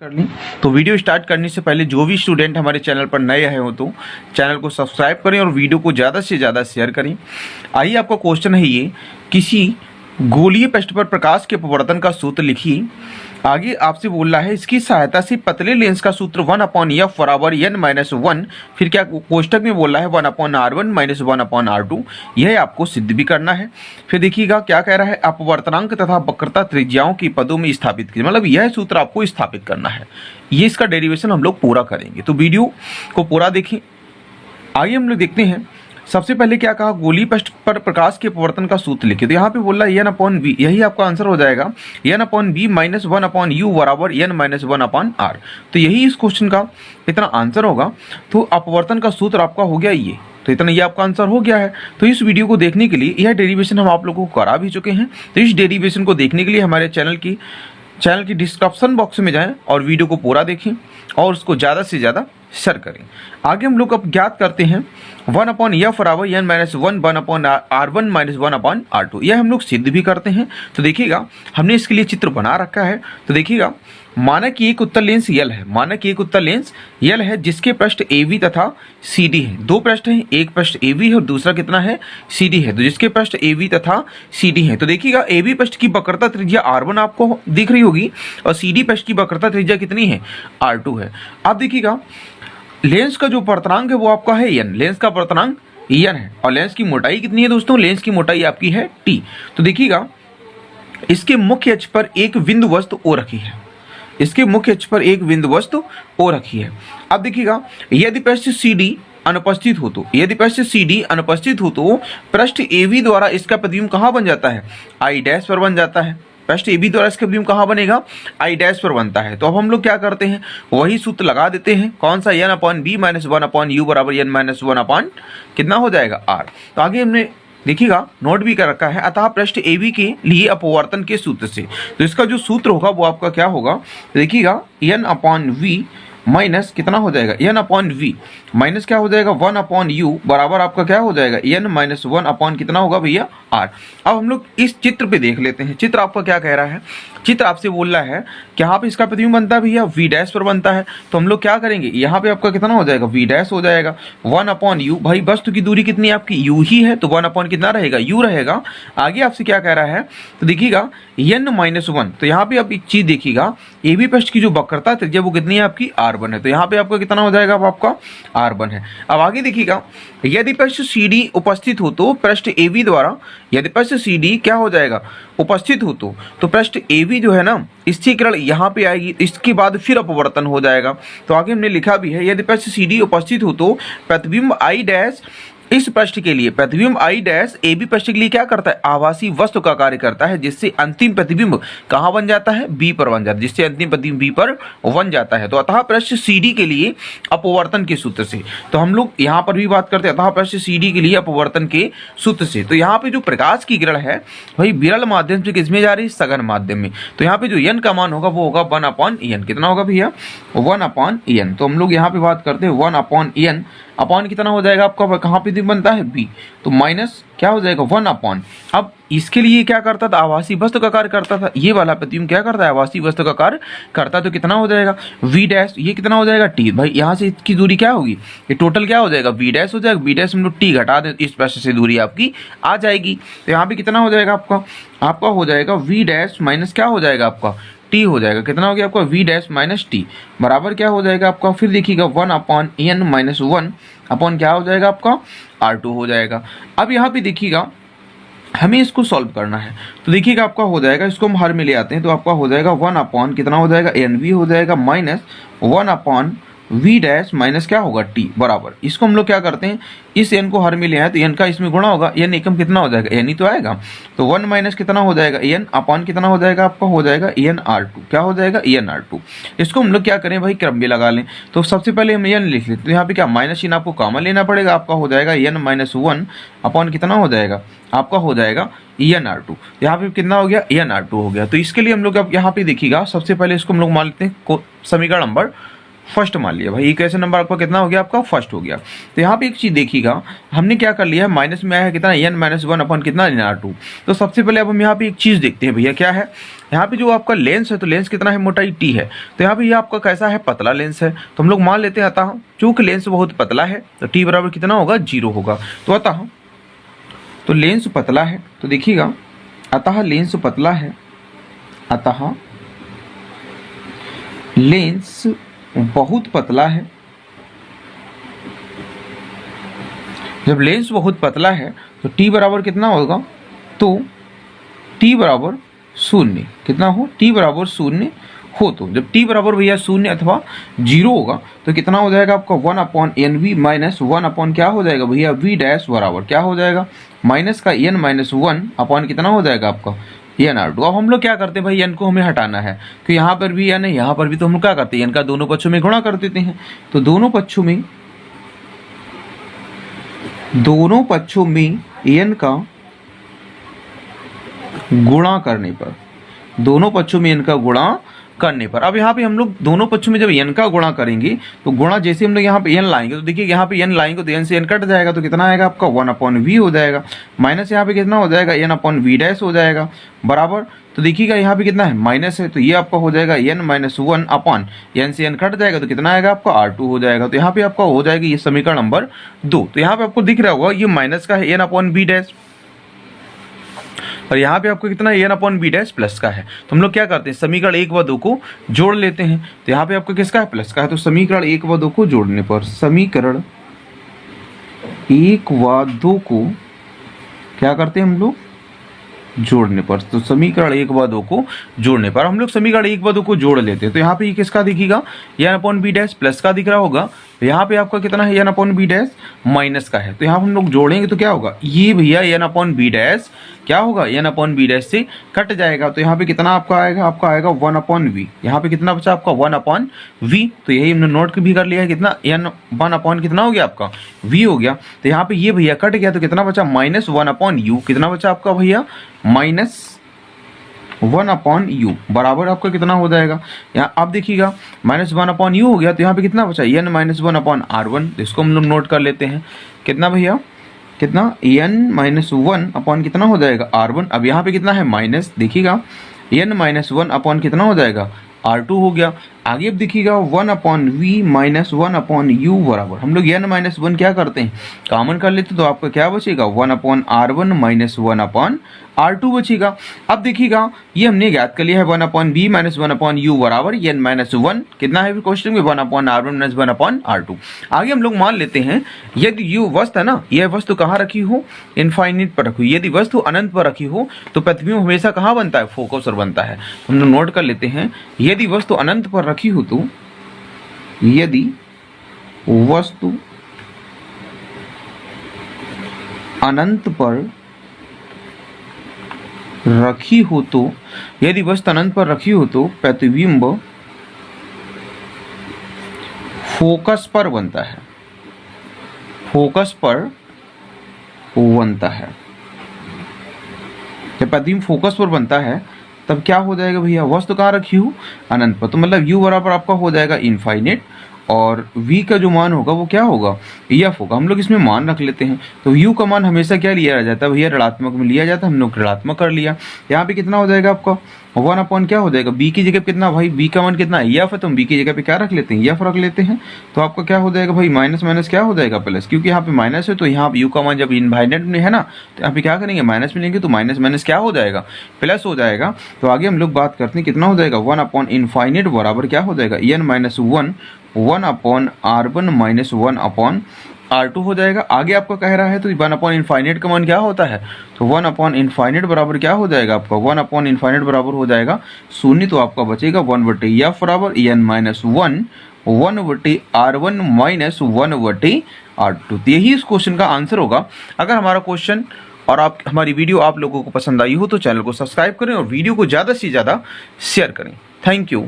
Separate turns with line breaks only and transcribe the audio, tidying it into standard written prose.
कर लें। तो वीडियो स्टार्ट करने से पहले जो भी स्टूडेंट हमारे चैनल पर नए आए हो तो चैनल को सब्सक्राइब करें और वीडियो को ज़्यादा से ज़्यादा शेयर करें। आइए, आपका क्वेश्चन है ये, किसी गोलीय पृष्ठ पर प्रकाश के अपवर्तन का सूत्र लिखिए। आगे आपसे बोल रहा है इसकी सहायता से पतले लेंस का सूत्र 1/f बराबर n-1, फिर क्या कोष्टक में बोल रहा है 1/r1 - 1/r2। यह आपको सिद्ध भी करना है। फिर देखिएगा क्या कह रहा है, अपवर्तनांक तथा वक्रता त्रिज्याओं की पदों में स्थापित कीजिए, मतलब यह सूत्र आपको स्थापित करना है। ये इसका डेरिवेशन हम लोग पूरा करेंगे, तो वीडियो को पूरा देखें। आगे हम लोग देखते हैं, सबसे पहले क्या कहा, गोलीय पृष्ठ पर प्रकाश के अपवर्तन का सूत्र लिखिए। तो यहाँ पे बोल रहा है n/v, यही आपका आंसर हो जाएगा n/v - 1/u बराबर n-1/r। तो यही इस क्वेश्चन का इतना आंसर होगा। तो अपवर्तन का सूत्र आपका हो गया ये, तो इतना ये आपका आंसर हो गया है। तो इस वीडियो को देखने के लिए, यह डेरिवेशन हम आप लोगों को करा भी चुके हैं। तो इस डेरिवेशन को देखने के लिए हमारे चैनल की डिस्क्रिप्शन बॉक्स में जाएं और वीडियो को पूरा देखें और उसको ज़्यादा से ज़्यादा शेयर करें। आगे हम लोग अब ज्ञात करते हैं 1/f बराबर n-1 1/r1 - 1/r2। यह हम लोग सिद्ध भी करते हैं। तो देखिएगा, हमने इसके लिए चित्र बना रखा है। तो देखिएगा, माना कि एक उत्तल लेंस यल है, माना कि एक उत्तल लेंस यल है जिसके पृष्ठ AB तथा CD है। दो पृष्ठ हैं, एक पृष्ठ AB है और दूसरा कितना है, CD है। तो जिसके पृष्ठ AB तथा CD है, तो देखिएगा AB पृष्ठ की वक्रता त्रिज्या R1 आपको दिख रही होगी और CD पृष्ठ की वक्रता त्रिज्या कितनी है, R2 है। अब देखिएगा, लेंस का जो वर्तनांक है वो आपका है n, लेंस का वर्तनांक n है और लेंस की मोटाई कितनी है दोस्तों, लेंस की मोटाई आपकी है t। तो देखिएगा, इसके मुख्य अक्ष पर एक बिंदु वस्तु O रखी है, इसके मुख्य अक्ष पर एक बिंदु वस्तु O रखी है। अब देखिएगा, यदि पृष्ठ CD अनुपस्थित हो तो, यदि पृष्ठ CD अनुपस्थित हो तो पृष्ठ AB द्वारा इसका प्रतिबिंब कहाँ बन जाता है, I' पर बन जाता है। पृष्ठ AB द्वारा इसका प्रतिबिंब कहाँ बनेगा, I' पर बनता है। तो अब हम लोग क्या करते हैं, वही सूत्र लगा देते हैं। कौन सा, n/b - 1/u बराबर n-1 कितना हो जाएगा, r। तो आगे हमने देखिएगा नोट भी कर रखा है, अतः पृष्ठ AB के लिए अपवर्तन के सूत्र से। तो इसका जो सूत्र होगा वो आपका क्या होगा, देखिएगा n/v माइनस कितना हो जाएगा, n/v माइनस क्या हो जाएगा 1/u बराबर आपका क्या हो जाएगा n-1 कितना होगा भैया, r। अब हम लोग इस चित्र पे देख लेते हैं। चित्र आपका क्या कह रहा है, चित्र आपसे बोल रहा है कि यहाँ पे इसका प्रतिबिंब बनता है भैया v' पर बनता है। तो हम लोग क्या करेंगे, यहाँ पे आपका कितना हो जाएगा, v' हो जाएगा 1/u। भाई वस्तु की दूरी कितनी है आपकी, u ही है, तो 1/ कितना रहेगा, u रहेगा। आगे आपसे क्या कह रहा है, तो देखिएगा n-1। तो यहाँ पे आप एक चीज देखिएगा, AB पृष्ठ की जो वक्रता त्रिज्या वो कितनी है आपकी, r1 है। तो यहाँ पे आपका कितना हो जाएगा, अब आपका r1 है। अब आगे देखिएगा, यदि पृष्ठ CD उपस्थित हो तो पृष्ठ AB द्वारा, यदि पृष्ठ CD क्या हो जाएगा, उपस्थित हो तो पृष्ठ AB जो है ना, इसकी किरण यहाँ पे आएगी, इसके बाद फिर अपवर्तन हो जाएगा। तो आगे हमने लिखा भी है, यदि पृष्ठ CD उपस्थित हो तो प्रतिबिंब I' इस पृष्ठ के लिए, प्रतिबिंब I' AB पृष्ठ के लिए क्या करता है, आभासी वस्तु का कार्य करता है, जिससे अंतिम प्रतिबिंब कहाँ बन जाता है, B पर बन जाता है, जिससे अंतिम प्रतिबिंब B पर बन जाता है। तो अतः पृष्ठ CD के लिए अपवर्तन के सूत्र से, तो हम लोग यहाँ पर भी बात करते हैं अतः पृष्ठ CD के लिए अपवर्तन के सूत्र से। तो यहाँ पे जो प्रकाश की किरण है वही विरल माध्यम से किसमें जा रही है, सघन माध्यम में। तो यहाँ पे जो n का मान होगा वो होगा 1/n, कितना होगा भैया, 1/n। तो हम लोग यहाँ पे बात करते हैं 1/n, अपॉन कितना हो जाएगा आपका, कहाँ पे बनता है B, तो माइनस क्या हो जाएगा 1/। अब इसके लिए क्या करता था, आभासी वस्तु का कार्य करता था, ये वाला प्रतिबिंब क्या करता है, आभासी वस्तु का कार्य करता। तो कितना हो जाएगा v', ये कितना हो जाएगा t। भाई यहाँ से इसकी दूरी क्या होगी, ये टोटल क्या हो जाएगा, v' हो जाएगा, v' हम लोग t घटा दें, इस पृष्ठ से दूरी आपकी आ जाएगी। तो यहाँ पे कितना हो जाएगा आपका हो जाएगा v' माइनस क्या हो जाएगा आपका, t हो जाएगा। कितना हो गया आपका, v' माइनस t बराबर क्या हो जाएगा आपका, फिर देखिएगा 1/n - 1 अपॉन क्या हो जाएगा आपका, r2 हो जाएगा। अब यहाँ पे देखिएगा हमें इसको सॉल्व करना है। तो देखिएगा आपका हो जाएगा, इसको हम हर में ले आते हैं, तो आपका हो जाएगा 1/ कितना हो जाएगा, nv हो जाएगा माइनस 1/v' माइनस क्या होगा t बराबर। इसको हम लोग क्या करते हैं, इस n को हर में ले आए तो n का इसमें गुणा होगा, n एकम कितना हो जाएगा, n ही तो आएगा। तो 1 माइनस कितना हो जाएगा, n अपॉन कितना हो जाएगा आपका, हो जाएगा n/r2, क्या हो जाएगा n/r2। इसको हम लोग क्या करें भाई, क्रम में लगा लें। तो सबसे पहले हम n लिख लेते, तो यहाँ पे क्या माइनस चिन्ह आपको कॉमन लेना पड़ेगा, आपका हो जाएगा n-1 अपॉन कितना हो जाएगा आपका, हो जाएगा n/r2। यहाँ पे कितना हो गया, n/r2 हो गया। तो इसके लिए हम लोग अब यहाँ पे देखिएगा, सबसे पहले इसको हम लोग मान लेते हैं समीकरण नंबर फर्स्ट मान लिया भाई, इक्वेशन नंबर आपका कितना हो गया, आपका फर्स्ट हो गया। तो यहाँ पे एक चीज देखिएगा, हमने क्या कर लिया है, माइनस में आया है कितना n माइनस वन अपन कितना r2। तो सबसे पहले अब हम यहाँ पे एक चीज देखते हैं भैया, क्या है यहाँ पे जो आपका लेंस है, तो लेंस कितना है, मोटाई t है। तो यहाँ पे ये आपका कैसा है, पतला लेंस है। तो हम लोग मान लेते हैं अतः चूंकि लेंस बहुत पतला है तो t बराबर कितना होगा, 0 होगा। तो अतः तो लेंस पतला है, तो देखिएगा अतः लेंस पतला है, अतः लेंस बहुत पतला है। जब लेंस बहुत पतला है तो t बराबर कितना होगा, तो t बराबर 0, कितना हो, t बराबर 0 हो। तो जब t बराबर भैया 0 अथवा 0 होगा तो कितना हो जाएगा आपका 1/nv माइनस 1 क्या हो जाएगा भैया, v डैश बराबर क्या हो जाएगा, माइनस का n माइनस 1 अपॉन कितना हो जाएगा आपका n/2। अब हम लोग क्या करते हैं भाई, n को हमें हटाना है, तो यहाँ पर भी n है, यहाँ पर भी, तो हम लोग क्या करते हैं, n का दोनों पक्षों में गुणा कर देते हैं। तो दोनों पक्षों में n का गुणा करने पर, दोनों पक्षों में n का गुणा करने पर, अब यहाँ पे हम लोग दोनों पक्षों में जब n का गुणा करेंगे तो गुणा जैसे हम लोग यहाँ पे n लाएंगे, तो देखिए यहाँ पे n लाएंगे तो n से n कट जाएगा, तो कितना आएगा आपका 1/v हो जाएगा, माइनस यहाँ पे कितना हो जाएगा, n/v डैश हो जाएगा बराबर। तो देखिएगा यहाँ पे कितना है, माइनस है, तो ये आपका हो जाएगा n माइनस 1 अपॉन n से n कट जाएगा तो कितना आएगा आपका r2 हो जाएगा। तो यहाँ पे आपका हो जाएगा ये समीकरण नंबर 2। तो यहाँ पे आपको दिख रहा होगा ये माइनस का है n/v डैश, और यहाँ पे आपको कितना n/v डैश प्लस का है। तो हम लोग क्या करते हैं, समीकरण 1 व 2 को जोड़ लेते हैं। तो यहाँ पे आपको किसका है, प्लस का है। तो समीकरण 1 व 2 को जोड़ने पर, समीकरण 1 व 2 को क्या करते हैं हम लोग, जोड़ने पर। तो समीकरण 1 व 2 को जोड़ने पर हम लोग समीकरण 1 व 2 को जोड़ लेते हैं। तो यहाँ पे ये किसका दिखेगा, n/v डैश प्लस का दिख रहा होगा। तो यहाँ पे आपका कितना है, n/v डैश माइनस का है। तो यहाँ हम लोग जोड़ेंगे तो क्या होगा, ये भैया n/v डैश क्या होगा, n/v डैश से कट जाएगा। तो यहाँ पे कितना आपका आएगा, आपका आएगा 1/v। यहाँ पे कितना बचा आपका 1/v। तो यही हमने नोट भी कर लिया है, कितना n1 कितना हो गया आपका v हो गया। तो यहाँ पे ये भैया कट गया तो कितना बचा, -1/u। कितना बचा आपका भैया, -1/u बराबर आपका कितना हो जाएगा, यहाँ आप देखिएगा -1/u हो गया। तो यहाँ पे कितना बचा, n माइनस 1/r1। इसको हम लोग नोट कर लेते हैं, कितना भैया, कितना n माइनस 1 अपॉन कितना हो जाएगा r1। अब यहाँ पे कितना है माइनस, देखिएगा n माइनस 1 अपॉन कितना हो जाएगा r2 हो गया। आगे अब देखिएगा 1/v माइनस 1/u बराबर, हम लोग n माइनस 1 क्या करते हैं, कॉमन कर लेते, तो आपका क्या बचेगा 1/r1 माइनस 1/r2 बचेगा। अब देखिएगा ये हमने ज्ञात कर लिया है 1/v माइनस 1/u बराबर n माइनस 1 कितना है क्वेश्चन में 1/r1 माइनस 1/r2। आगे हम लोग मान लेते हैं यदि ये वस्तु है ना, यह वस्तु कहाँ रखी हो, इनफाइनिट पर रखी हो। यदि वस्तु अनंत पर रखी हो तो प्रतिबिंब हमेशा कहाँ बनता है, फोकसर बनता है। हम लोग नोट कर लेते हैं, यदि वस्तु अनंत पर रखी हो तो, यदि वस्तु अनंत पर रखी हो तो, यदि वस्तु अनंत पर रखी हो तो प्रतिबिंब फोकस पर बनता है, फोकस पर बनता है। जब प्रतिबिंब फोकस पर बनता है तब क्या हो जाएगा भैया, वस्तु कहाँ रखी हो, अनंत पर। तो मतलब u बराबर आपका हो जाएगा इनफाइनिट, और v का जो मान होगा वो क्या होगा, f होगा। हम लोग इसमें मान रख लेते हैं। तो u का मान हमेशा क्या लिया जाता है भैया, ऋणात्मक में लिया जाता है। हम लोग ऋणात्मक कर लिया। यहाँ पे कितना हो जाएगा आपका 1 क्या हो जाएगा, b की जगह कितना भाई, b का मान कितना है, f है, तो हम b की जगह पे क्या रख लेते हैं, f रख लेते हैं। तो आपका क्या हो जाएगा भाई, माइनस माइनस क्या हो जाएगा प्लस, क्योंकि यहाँ पे माइनस है तो यहाँ पे u का मान जब इनफाइनाइट में है ना, तो यहाँ पे क्या करेंगे माइनस में लेंगे तो माइनस माइनस क्या हो जाएगा, प्लस हो जाएगा। तो आगे हम लोग बात करते हैं कितना हो जाएगा 1/इनफाइनाइट बराबर क्या हो जाएगा n minus 1/r1 minus 1/r2 हो जाएगा। आगे आपका कह रहा है तो 1/इनफाइनाइट का मान क्या होता है, तो 1/इनफाइनाइट बराबर क्या हो जाएगा आपका, 1/इनफाइनाइट बराबर हो जाएगा 0। तो आपका बचेगा 1/f बराबर n minus 1/r1 minus 1/r2। तो यही इस क्वेश्चन का आंसर होगा। अगर हमारा क्वेश्चन और आप हमारी वीडियो आप लोगों को पसंद आई हो तो चैनल को सब्सक्राइब करें और वीडियो को ज़्यादा से ज़्यादा शेयर करें। Thank you.